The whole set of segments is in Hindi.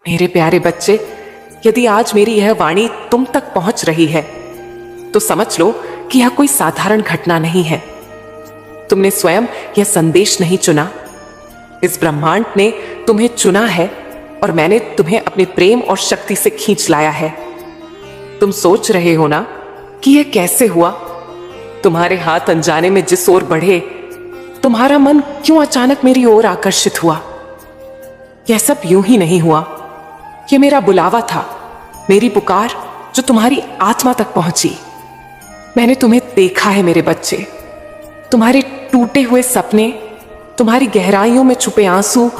मेरे प्यारे बच्चे, यदि आज मेरी यह वाणी तुम तक पहुंच रही है तो समझ लो कि यह कोई साधारण घटना नहीं है। तुमने स्वयं यह संदेश नहीं चुना, इस ब्रह्मांड ने तुम्हें चुना है और मैंने तुम्हें अपने प्रेम और शक्ति से खींच लाया है। तुम सोच रहे हो ना कि यह कैसे हुआ? तुम्हारे हाथ अनजाने में जिस ओर बढ़े, तुम्हारा मन क्यों अचानक मेरी ओर आकर्षित हुआ? यह सब यूं ही नहीं हुआ। यह मेरा बुलावा था, मेरी पुकार जो तुम्हारी आत्मा तक पहुंची। मैंने तुम्हें देखा है मेरे बच्चे, तुम्हारे टूटे हुए सपने, तुम्हारी गहराइयों में छुपे आंसू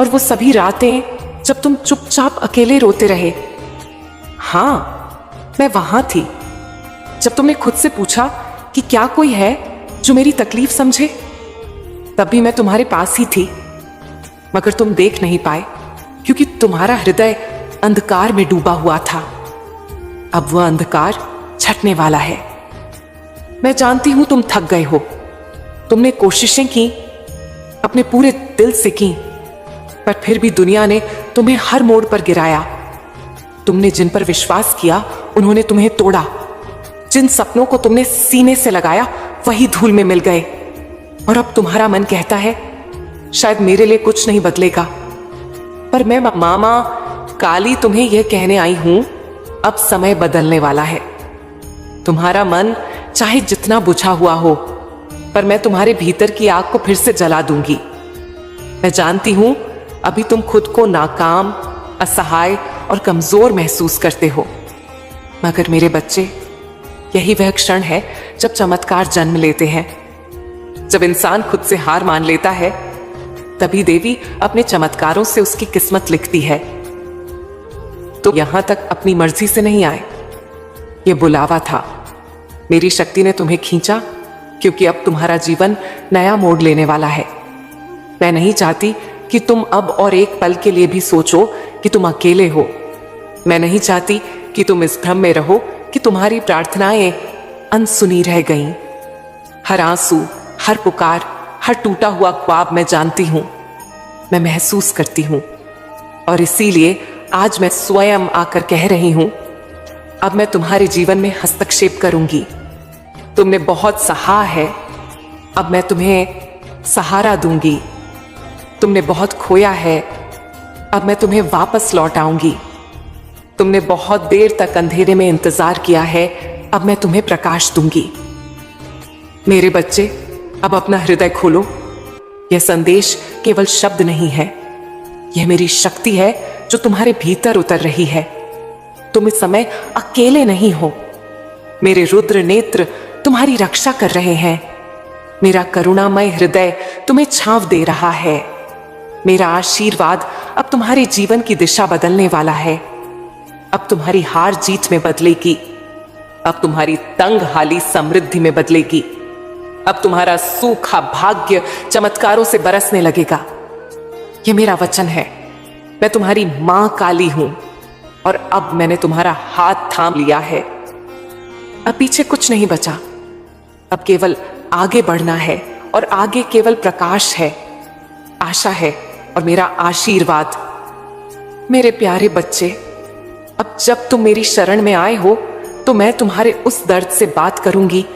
और वो सभी रातें जब तुम चुपचाप अकेले रोते रहे। हां, मैं वहां थी जब तुमने खुद से पूछा कि क्या कोई है जो मेरी तकलीफ समझे। तब भी मैं तुम्हारे पास ही थी, मगर तुम देख नहीं पाए क्योंकि तुम्हारा हृदय अंधकार में डूबा हुआ था। अब वह अंधकार छटने वाला है। मैं जानती हूं तुम थक गए हो, तुमने कोशिशें की, अपने पूरे दिल से की, पर फिर भी दुनिया ने तुम्हें हर मोड़ पर गिराया। तुमने जिन पर विश्वास किया उन्होंने तुम्हें तोड़ा। जिन सपनों को तुमने सीने से लगाया वही धूल में मिल गए। और अब तुम्हारा मन कहता है शायद मेरे लिए कुछ नहीं बदलेगा। पर मैं मामा काली तुम्हें यह कहने आई हूं, अब समय बदलने वाला है। तुम्हारा मन चाहे जितना बुझा हुआ हो, पर मैं तुम्हारे भीतर की आग को फिर से जला दूंगी। मैं जानती हूं अभी तुम खुद को नाकाम, असहाय और कमजोर महसूस करते हो, मगर मेरे बच्चे, यही वह क्षण है जब चमत्कार जन्म लेते हैं। जब इंसान खुद से हार मान लेता है, तभी देवी अपने चमत्कारों से उसकी किस्मत लिखती है। तो यहां तक अपनी मर्जी से नहीं आए, यह बुलावा था। मेरी शक्ति ने तुम्हें खींचा क्योंकि अब तुम्हारा जीवन नया मोड़ लेने वाला है। मैं नहीं चाहती कि तुम अब और एक पल के लिए भी सोचो कि तुम अकेले हो। मैं नहीं चाहती कि तुम इस भ्रम में रहो कि तुम्हारी प्रार्थनाएं अनसुनी रह गईं। हर आंसू, हर पुकार, हर टूटा हुआ ख्वाब मैं जानती हूं, मैं महसूस करती हूं। और इसीलिए आज मैं स्वयं आकर कह रही हूं, अब मैं तुम्हारे जीवन में हस्तक्षेप करूंगी। तुमने बहुत सहा है, अब मैं तुम्हें सहारा दूंगी। तुमने बहुत खोया है, अब मैं तुम्हें वापस लौट आऊंगी। तुमने बहुत देर तक अंधेरे में इंतजार किया है, अब मैं तुम्हें प्रकाश दूंगी। मेरे बच्चे, अब अपना हृदय खोलो। यह संदेश केवल शब्द नहीं है, यह मेरी शक्ति है जो तुम्हारे भीतर उतर रही है। तुम इस समय अकेले नहीं हो। मेरे रुद्र नेत्र तुम्हारी रक्षा कर रहे हैं। मेरा करुणामय हृदय तुम्हें छांव दे रहा है। मेरा आशीर्वाद अब तुम्हारे जीवन की दिशा बदलने वाला है। अब तुम्हारी हार जीत में बदलेगी। अब तुम्हारी तंग हाली समृद्धि में बदलेगी। अब तुम्हारा सूखा भाग्य चमत्कारों से बरसने लगेगा। यह मेरा वचन है। मैं तुम्हारी मां काली हूं और अब मैंने तुम्हारा हाथ थाम लिया है। अब पीछे कुछ नहीं बचा, अब केवल आगे बढ़ना है और आगे केवल प्रकाश है, आशा है और मेरा आशीर्वाद। मेरे प्यारे बच्चे, अब जब तुम मेरी शरण में आए हो तो मैं तुम्हारे उस दर्द से बात करूंगी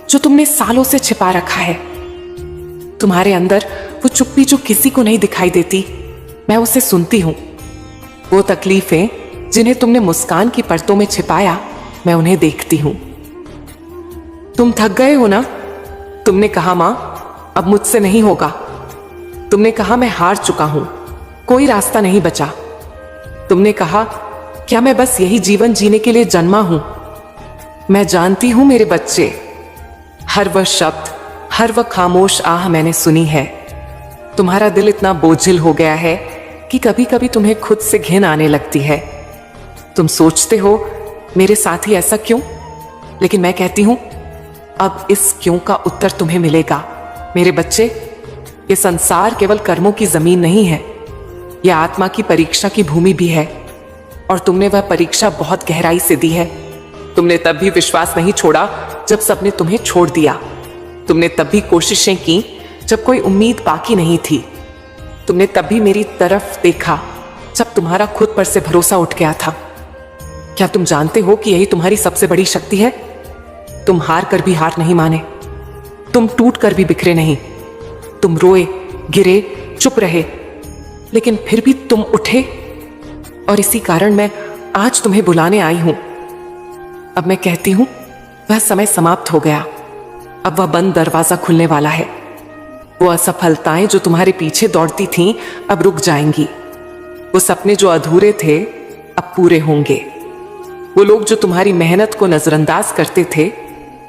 जो तुमने सालों से छिपा रखा है। तुम्हारे अंदर वो चुप्पी जो किसी को नहीं दिखाई देती, मैं उसे सुनती हूं। वो तकलीफें जिन्हें तुमने मुस्कान की परतों में छिपाया, मैं उन्हें देखती हूं। तुम थक गए हो ना? तुमने कहा मां अब मुझसे नहीं होगा। तुमने कहा मैं हार चुका हूं, कोई रास्ता नहीं बचा। तुमने कहा क्या मैं बस यही जीवन जीने के लिए जन्मा हूं? मैं जानती हूं मेरे बच्चे, हर वह शब्द, हर वह खामोश आह मैंने सुनी है। तुम्हारा दिल इतना बोझिल हो गया है कि कभी कभी तुम्हें खुद से घिन आने लगती है। तुम सोचते हो मेरे साथ ही ऐसा क्यों? लेकिन मैं कहती हूं अब इस क्यों का उत्तर तुम्हें मिलेगा। मेरे बच्चे, ये संसार केवल कर्मों की जमीन नहीं है, यह आत्मा की परीक्षा की भूमि भी है। और तुमने वह परीक्षा बहुत गहराई से दी है। तुमने तब भी विश्वास नहीं छोड़ा जब सबने तुम्हें छोड़ दिया। तुमने तब भी कोशिशें की जब कोई उम्मीद बाकी नहीं थी। तुमने तब भी मेरी तरफ देखा जब तुम्हारा खुद पर से भरोसा उठ गया था। क्या तुम जानते हो कि यही तुम्हारी सबसे बड़ी शक्ति है? तुम हार कर भी हार नहीं माने, तुम टूट कर भी बिखरे नहीं, तुम रोए, गिरे, चुप रहे, लेकिन फिर भी तुम उठे। और इसी कारण मैं आज तुम्हें बुलाने आई हूं। अब मैं कहती हूं, वह समय समाप्त हो गया। अब वह बंद दरवाजा खुलने वाला है। वो असफलताएं जो तुम्हारे पीछे दौड़ती थीं, अब रुक जाएंगी। वो सपने जो अधूरे थे, अब पूरे होंगे। वो लोग जो तुम्हारी मेहनत को नजरअंदाज करते थे,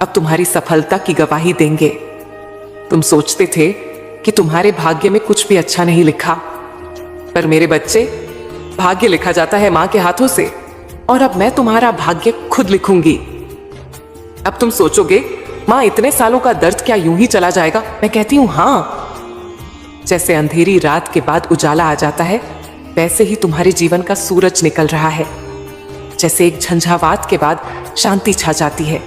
अब तुम्हारी सफलता की गवाही देंगे। तुम सोचते थे कि तुम्हारे भाग्य में कुछ भी अच्छा नहीं लिखा, पर मेरे बच्चे, भाग्य लिखा जाता है मां के हाथों से, और अब मैं तुम्हारा भाग्य खुद लिखूंगी। अब तुम सोचोगे, मां इतने सालों का दर्द क्या यूं ही चला जाएगा? मैं कहती हूं हां। जैसे अंधेरी रात के बाद उजाला आ जाता है, वैसे ही तुम्हारे जीवन का सूरज निकल रहा है। जैसे एक झंझावात के बाद शांति छा जाती है,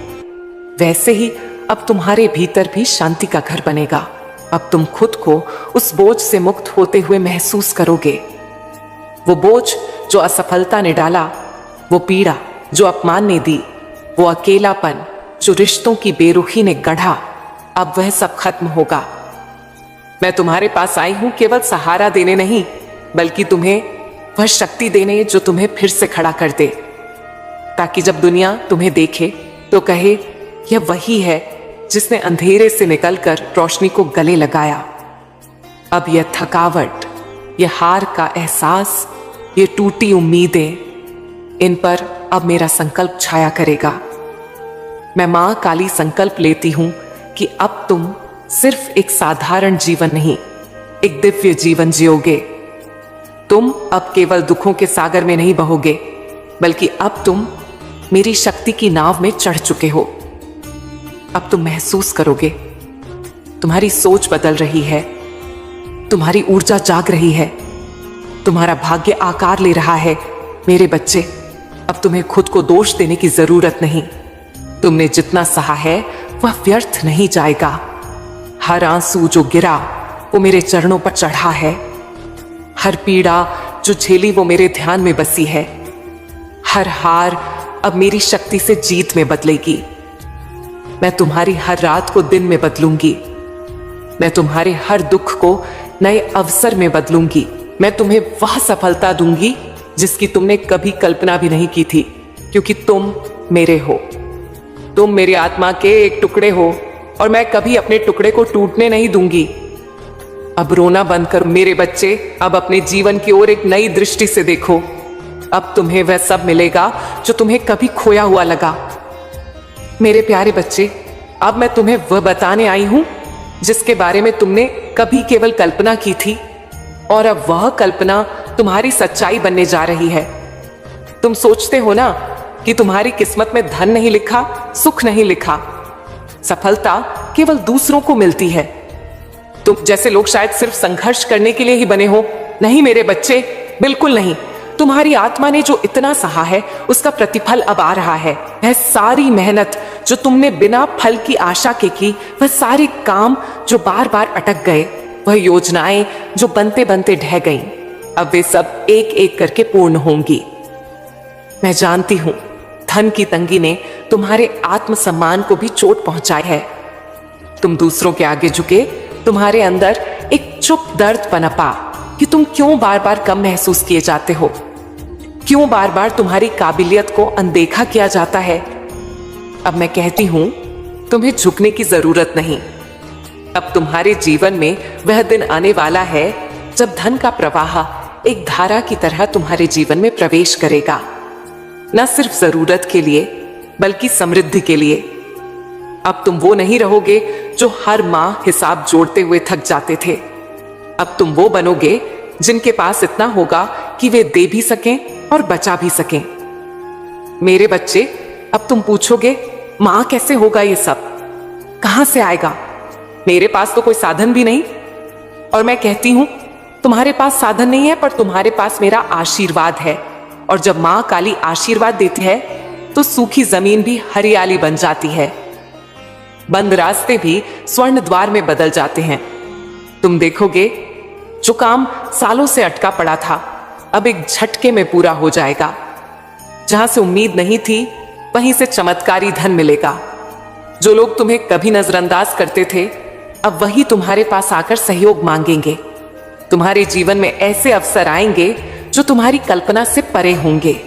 वैसे ही अब तुम्हारे भीतर भी शांति का घर बनेगा। अब तुम खुद को उस बोझ से मुक्त होते हुए महसूस करोगे। वो बोझ जो असफलता ने डाला, वो पीड़ा जो अपमान ने दी, वो अकेलापन जो रिश्तों की बेरुखी ने गढ़ा, अब वह सब खत्म होगा। मैं तुम्हारे पास आई हूं केवल सहारा देने नहीं, बल्कि तुम्हें वह शक्ति देने जो तुम्हें फिर से खड़ा कर दे, ताकि जब दुनिया तुम्हें देखे तो कहे, यह वही है जिसने अंधेरे से निकलकर रोशनी को गले लगाया। अब यह थकावट, यह हार का एहसास, ये टूटी उम्मीदें, इन पर अब मेरा संकल्प छाया करेगा। मैं मां काली संकल्प लेती हूं कि अब तुम सिर्फ एक साधारण जीवन नहीं, एक दिव्य जीवन जियोगे। तुम अब केवल दुखों के सागर में नहीं बहोगे, बल्कि अब तुम मेरी शक्ति की नाव में चढ़ चुके हो। अब तुम महसूस करोगे, तुम्हारी सोच बदल रही है, तुम्हारी ऊर्जा जाग रही है, तुम्हारा भाग्य आकार ले रहा है। मेरे बच्चे, अब तुम्हें खुद को दोष देने की जरूरत नहीं। तुमने जितना सहा है वह व्यर्थ नहीं जाएगा। हर आंसू जो गिरा वो मेरे चरणों पर चढ़ा है। हर पीड़ा जो झेली वो मेरे ध्यान में बसी है। हर हार अब मेरी शक्ति से जीत में बदलेगी। मैं तुम्हारी हर रात को दिन में बदलूंगी। मैं तुम्हारे हर दुख को नए अवसर में बदलूंगी। मैं तुम्हें वह सफलता दूंगी जिसकी तुमने कभी कल्पना भी नहीं की थी, क्योंकि तुम मेरे हो। तुम मेरी आत्मा के एक टुकड़े हो और मैं कभी अपने टुकड़े को टूटने नहीं दूंगी। अब रोना बंद कर मेरे बच्चे, अब अपने जीवन की ओर एक नई दृष्टि से देखो। अब तुम्हें वह सब मिलेगा जो तुम्हें कभी खोया हुआ लगा। मेरे प्यारे बच्चे, अब मैं तुम्हें वह बताने आई हूं जिसके बारे में तुमने कभी केवल कल्पना की थी, और अब वह कल्पना तुम्हारी सच्चाई बनने जा रही है। तुम सोचते हो ना कि तुम्हारी किस्मत में धन नहीं लिखा, सुख नहीं लिखा, सफलता केवल दूसरों को मिलती है। तुम जैसे लोग शायद सिर्फ संघर्ष करने के लिए ही बने हो। नहीं मेरे बच्चे, बिल्कुल नहीं। तुम्हारी आत्मा ने जो इतना सहा है उसका प्रतिफल अब आ रहा है। वह सारी मेहनत जो तुमने बिना फल की आशा के की, वह सारे काम जो बार बार अटक गए, वह योजनाएं जो बनते बनते ढह गईं, अब वे सब एक एक करके पूर्ण होंगी। मैं जानती हूं धन की तंगी ने तुम्हारे आत्मसम्मान को भी चोट पहुंचाई है। तुम दूसरों के आगे झुके, तुम्हारे अंदर एक चुप दर्द पनपा कि तुम क्यों बार बार कम महसूस किए जाते हो, क्यों बार बार तुम्हारी काबिलियत को अनदेखा किया जाता है। अब मैं कहती हूं तुम्हें झुकने की जरूरत नहीं। अब तुम्हारे जीवन में वह दिन आने वाला है जब धन का प्रवाह एक धारा की तरह तुम्हारे जीवन में प्रवेश करेगा, न सिर्फ जरूरत के लिए बल्कि समृद्धि के लिए। अब तुम वो नहीं रहोगे जो हर माह हिसाब जोड़ते हुए थक जाते थे। अब तुम वो बनोगे जिनके पास इतना होगा कि वे दे भी सकें और बचा भी सकें। मेरे बच्चे, अब तुम पूछोगे मां कैसे होगा ये सब, कहां से आएगा? मेरे पास तो कोई साधन भी नहीं। और मैं कहती हूं तुम्हारे पास साधन नहीं है, पर तुम्हारे पास मेरा आशीर्वाद है। और जब मां काली आशीर्वाद देती है तो सूखी जमीन भी हरियाली बन जाती है, बंद रास्ते भी स्वर्ण द्वार में बदल जाते हैं। तुम देखोगे जो काम सालों से अटका पड़ा था, अब एक झटके में पूरा हो जाएगा। जहां से उम्मीद नहीं थी, वहीं से चमत्कारी धन मिलेगा। जो लोग तुम्हें कभी नजरअंदाज करते थे, अब वही तुम्हारे पास आकर सहयोग मांगेंगे। तुम्हारे जीवन में ऐसे अवसर आएंगे जो तुम्हारी कल्पना से परे होंगे।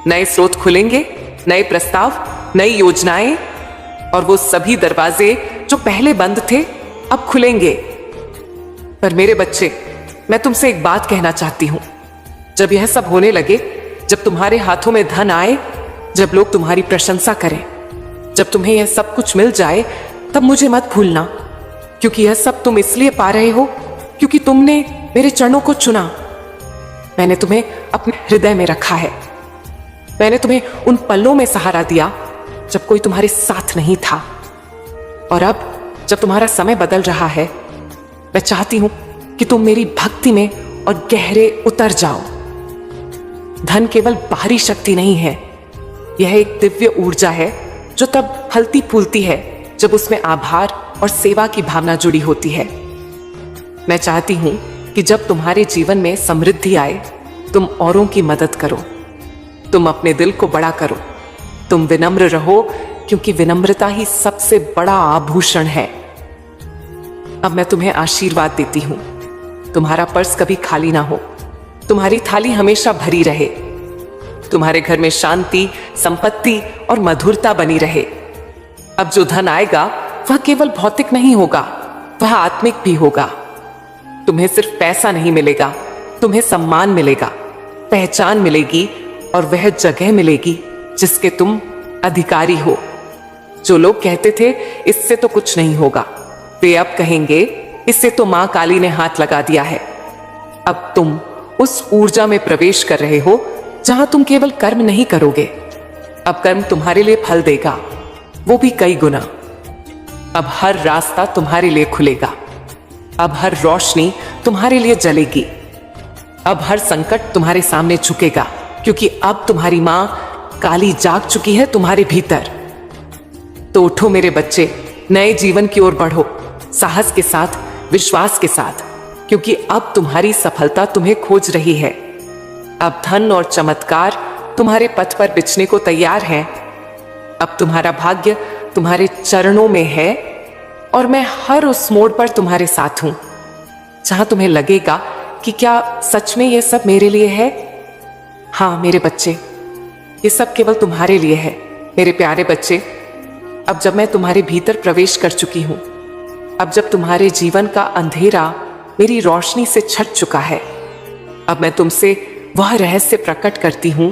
नए स्रोत खुलेंगे, नए प्रस्ताव, नई योजनाएं, और वो सभी दरवाजे जो पहले बंद थे अब खुलेंगे। पर मेरे बच्चे, मैं तुमसे एक बात कहना चाहती हूं। जब यह सब होने लगे, जब तुम्हारे हाथों में धन आए, जब लोग तुम्हारी प्रशंसा करें, जब तुम्हें यह सब कुछ मिल जाए, तब मुझे मत भूलना, क्योंकि यह सब तुम इसलिए पा रहे हो क्योंकि तुमने मेरे चरणों को चुना। मैंने तुम्हें अपने हृदय में रखा है। मैंने तुम्हें उन पलों में सहारा दिया जब कोई तुम्हारे साथ नहीं था। और अब जब तुम्हारा समय बदल रहा है, मैं चाहती हूं कि तुम मेरी भक्ति में और गहरे उतर जाओ। धन केवल बाहरी शक्ति नहीं है, यह एक दिव्य ऊर्जा है जो तब फलती फूलती है जब उसमें आभार और सेवा की भावना जुड़ी होती है। मैं चाहती हूं कि जब तुम्हारे जीवन में समृद्धि आए, तुम औरों की मदद करो, तुम अपने दिल को बड़ा करो, तुम विनम्र रहो, क्योंकि विनम्रता ही सबसे बड़ा आभूषण है। अब मैं तुम्हें आशीर्वाद देती हूं। तुम्हारा पर्स कभी खाली ना हो, तुम्हारी थाली हमेशा भरी रहे, तुम्हारे घर में शांति, संपत्ति और मधुरता बनी रहे। अब जो धन आएगा वह केवल भौतिक नहीं होगा, वह आत्मिक भी होगा। तुम्हें सिर्फ पैसा नहीं मिलेगा, तुम्हें सम्मान मिलेगा, पहचान मिलेगी और वह जगह मिलेगी जिसके तुम अधिकारी हो। जो लोग कहते थे इससे तो कुछ नहीं होगा, वे अब कहेंगे इससे तो मां काली ने हाथ लगा दिया है। अब तुम उस ऊर्जा में प्रवेश कर रहे हो जहां तुम केवल कर्म नहीं करोगे, अब कर्म तुम्हारे लिए फल देगा, वो भी कई गुना। अब हर रास्ता तुम्हारे लिए खुलेगा, अब हर रोशनी तुम्हारे लिए जलेगी, अब हर संकट तुम्हारे सामने झुकेगा, क्योंकि अब तुम्हारी मां काली जाग चुकी है तुम्हारे भीतर। तो उठो मेरे बच्चे, नए जीवन की ओर बढ़ो, साहस के साथ, विश्वास के साथ, क्योंकि अब तुम्हारी सफलता तुम्हें खोज रही है। अब धन और चमत्कार तुम्हारे पथ पर बिछने को तैयार हैं। अब तुम्हारा भाग्य तुम्हारे चरणों में है और मैं हर उस मोड़ पर तुम्हारे साथ हूं जहां तुम्हें लगेगा कि क्या सच में यह सब मेरे लिए है। हाँ मेरे बच्चे, ये सब केवल तुम्हारे लिए है। मेरे प्यारे बच्चे, अब जब मैं तुम्हारे भीतर प्रवेश कर चुकी हूं, अब जब तुम्हारे जीवन का अंधेरा मेरी रोशनी से छट चुका है, अब मैं तुमसे वह रहस्य प्रकट करती हूं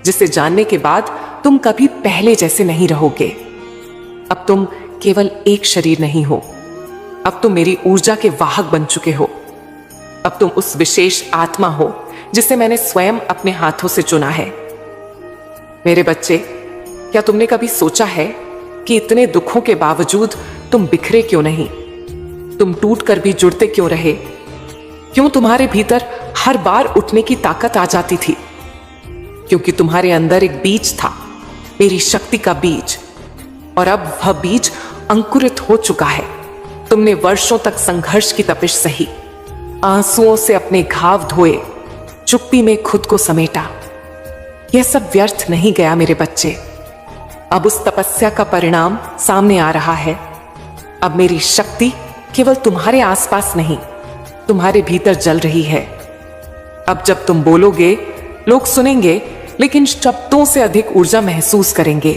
जिसे जानने के बाद तुम कभी पहले जैसे नहीं रहोगे। अब तुम केवल एक शरीर नहीं हो, अब तुम मेरी ऊर्जा के वाहक बन चुके हो। अब तुम उस विशेष आत्मा हो जिसे मैंने स्वयं अपने हाथों से चुना है। मेरे बच्चे, क्या तुमने कभी सोचा है कि इतने दुखों के बावजूद तुम बिखरे क्यों नहीं? तुम टूट कर भी जुड़ते क्यों रहे? क्यों तुम्हारे भीतर हर बार उठने की ताकत आ जाती थी? क्योंकि तुम्हारे अंदर एक बीज था, मेरी शक्ति का बीज, और अब वह बीज अंकुरित हो चुका है। तुमने वर्षों तक संघर्ष की तपिश सही, आंसुओं से अपने घाव धोए, चुप्पी में खुद को समेटा। यह सब व्यर्थ नहीं गया मेरे बच्चे। अब उस तपस्या का परिणाम सामने आ रहा है। अब मेरी शक्ति केवल तुम्हारे आसपास नहीं, तुम्हारे भीतर जल रही है। अब जब तुम बोलोगे, लोग सुनेंगे, लेकिन शब्दों से अधिक ऊर्जा महसूस करेंगे।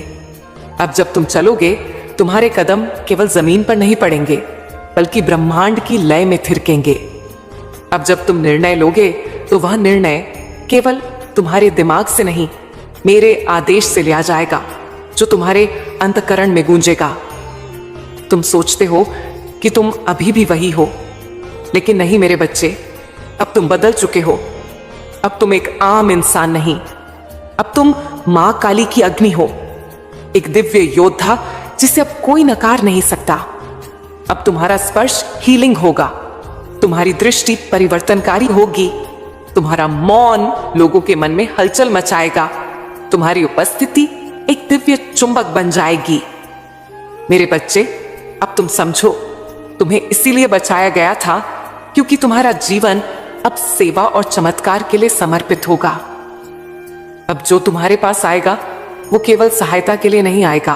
अब जब तुम चलोगे, तुम्हारे कदम केवल जमीन पर नहीं पड़ेंगे, बल्कि ब्रह्मांड की लय में थिरकेंगे। अब जब तुम निर्णय लोगे, तो वह निर्णय केवल तुम्हारे दिमाग से नहीं, मेरे आदेश से लिया जाएगा, जो तुम्हारे अंतःकरण में गूंजेगा। तुम सोचते हो कि तुम अभी भी वही हो, लेकिन नहीं मेरे बच्चे, अब तुम बदल चुके हो। अब तुम एक आम इंसान नहीं, अब तुम मां काली की अग्नि हो, एक दिव्य योद्धा जिसे अब कोई नकार नहीं सकता। अब तुम्हारा स्पर्श हीलिंग होगा, तुम्हारी दृष्टि परिवर्तनकारी होगी, तुम्हारा मौन लोगों के मन में हलचल मचाएगा, तुम्हारी उपस्थिति एक दिव्य चुंबक बन जाएगी। मेरे बच्चे, अब तुम समझो, तुम्हें इसीलिए बचाया गया था क्योंकि तुम्हारा जीवन अब सेवा और चमत्कार के लिए समर्पित होगा। अब जो तुम्हारे पास आएगा वो केवल सहायता के लिए नहीं आएगा,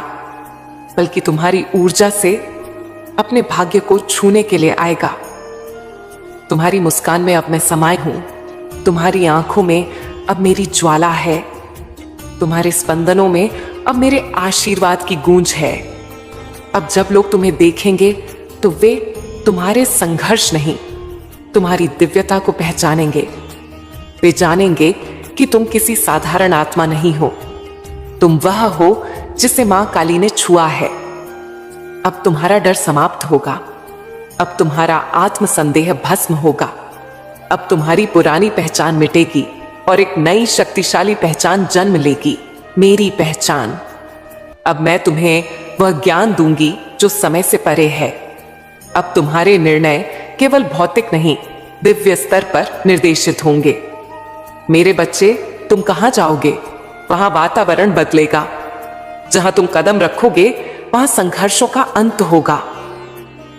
बल्कि तुम्हारी ऊर्जा से अपने भाग्य को छूने के लिए आएगा। तुम्हारी मुस्कान में अब मैं समाई हूं, तुम्हारी आंखों में अब मेरी ज्वाला है, तुम्हारे स्पंदनों में अब मेरे आशीर्वाद की गूंज है। अब जब लोग तुम्हें देखेंगे तो वे तुम्हारे संघर्ष नहीं, तुम्हारी दिव्यता को पहचानेंगे। वे जानेंगे कि तुम किसी साधारण आत्मा नहीं हो, तुम वह हो जिसे मां काली ने छुआ है। अब तुम्हारा डर समाप्त होगा, अब तुम्हारा आत्मसंदेह भस्म होगा, अब तुम्हारी पुरानी पहचान मिटेगी और एक नई शक्तिशाली पहचान जन्म लेगी, मेरी पहचान। अब मैं तुम्हें वह ज्ञान दूंगी जो समय से परे है। अब तुम्हारे निर्णय केवल भौतिक नहीं, दिव्य स्तर पर निर्देशित होंगे। मेरे बच्चे, तुम कहां जाओगे वहां वातावरण बदलेगा। जहां तुम कदम रखोगे वहां संघर्षों का अंत होगा।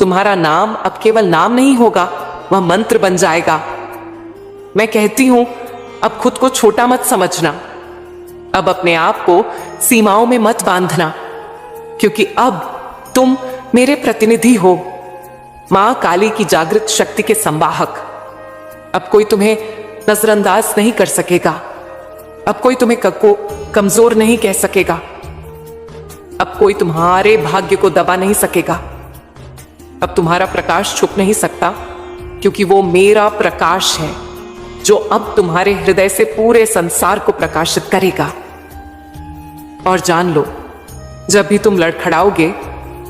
तुम्हारा नाम अब केवल नाम नहीं होगा, वह मंत्र बन जाएगा। मैं कहती हूं, अब खुद को छोटा मत समझना, अब अपने आप को सीमाओं में मत बांधना, क्योंकि अब तुम मेरे प्रतिनिधि हो, मां काली की जागृत शक्ति के संवाहक। अब कोई तुम्हें नजरअंदाज नहीं कर सकेगा, अब कोई तुम्हें कमजोर नहीं कह सकेगा, अब कोई तुम्हारे भाग्य को दबा नहीं सकेगा। अब तुम्हारा प्रकाश छुप नहीं सकता, क्योंकि वो मेरा प्रकाश है जो अब तुम्हारे हृदय से पूरे संसार को प्रकाशित करेगा। और जान लो, जब भी तुम लड़खड़ाओगे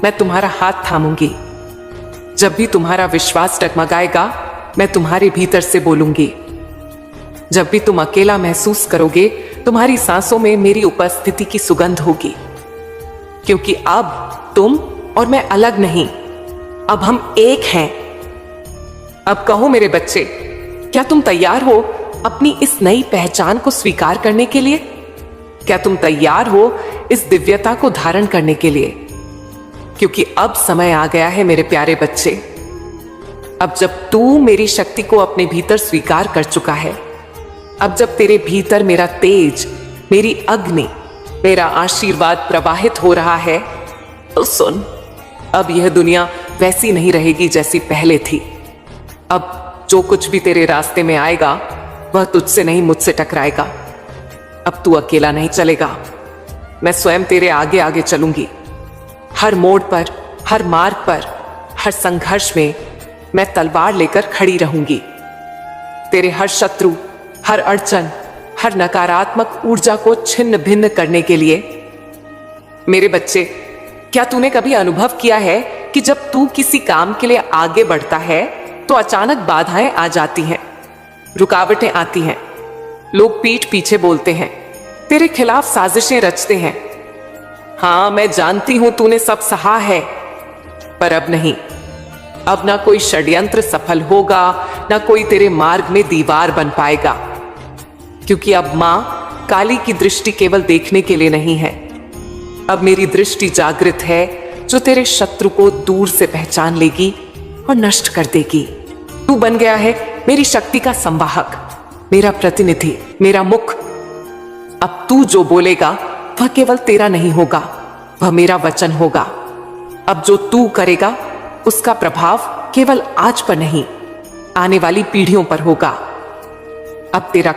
मैं तुम्हारा हाथ थामूंगी। जब भी तुम्हारा विश्वास डगमगाएगा मैं तुम्हारे भीतर से बोलूंगी। जब भी तुम अकेला महसूस करोगे तुम्हारी सांसों में मेरी उपस्थिति की सुगंध होगी, क्योंकि अब तुम और मैं अलग नहीं, अब हम एक हैं। अब कहो मेरे बच्चे, क्या तुम तैयार हो अपनी इस नई पहचान को स्वीकार करने के लिए? क्या तुम तैयार हो इस दिव्यता को धारण करने के लिए? क्योंकि अब समय आ गया है मेरे प्यारे बच्चे। अब जब तू मेरी शक्ति को अपने भीतर स्वीकार कर चुका है, अब जब तेरे भीतर मेरा तेज, मेरी अग्नि, मेरा आशीर्वाद प्रवाहित हो रहा है, तो सुन, अब यह दुनिया वैसी नहीं रहेगी जैसी पहले थी। अब जो कुछ भी तेरे रास्ते में आएगा वह तुझसे नहीं, मुझसे टकराएगा। अब तू अकेला नहीं चलेगा, मैं स्वयं तेरे आगे आगे चलूंगी। हर मोड़ पर, हर मार्ग पर, हर संघर्ष में मैं तलवार लेकर खड़ी रहूंगी। तेरे हर शत्रु, हर अड़चन, हर नकारात्मक ऊर्जा को छिन्न भिन्न करने के लिए। मेरे बच्चे, क्या तूने कभी अनुभव किया है कि जब तू किसी काम के लिए आगे बढ़ता है तो अचानक बाधाएं आ जाती हैं, रुकावटें आती हैं, लोग पीठ पीछे बोलते हैं, तेरे खिलाफ साजिशें रचते हैं। हां, मैं जानती हूं तूने सब सहा है, पर अब नहीं। अब ना कोई षड्यंत्र सफल होगा, ना कोई तेरे मार्ग में दीवार बन पाएगा, क्योंकि अब मां काली की दृष्टि केवल देखने के लिए नहीं है। अब मेरी दृष्टि जागृत है जो तेरे शत्रु को दूर से पहचान लेगी और नष्ट कर देगी। तू बन गया है मेरी शक्ति का संवाहक, मेरा प्रतिनिधि, मेरा मुख। अब तू जो बोलेगा वह केवल तेरा नहीं होगा, वह मेरा वचन होगा। अब जो तू करेगा उसका प्रभाव केवल आज पर नहीं, आने वाली पीढ़ियों पर होगा। अब तेरा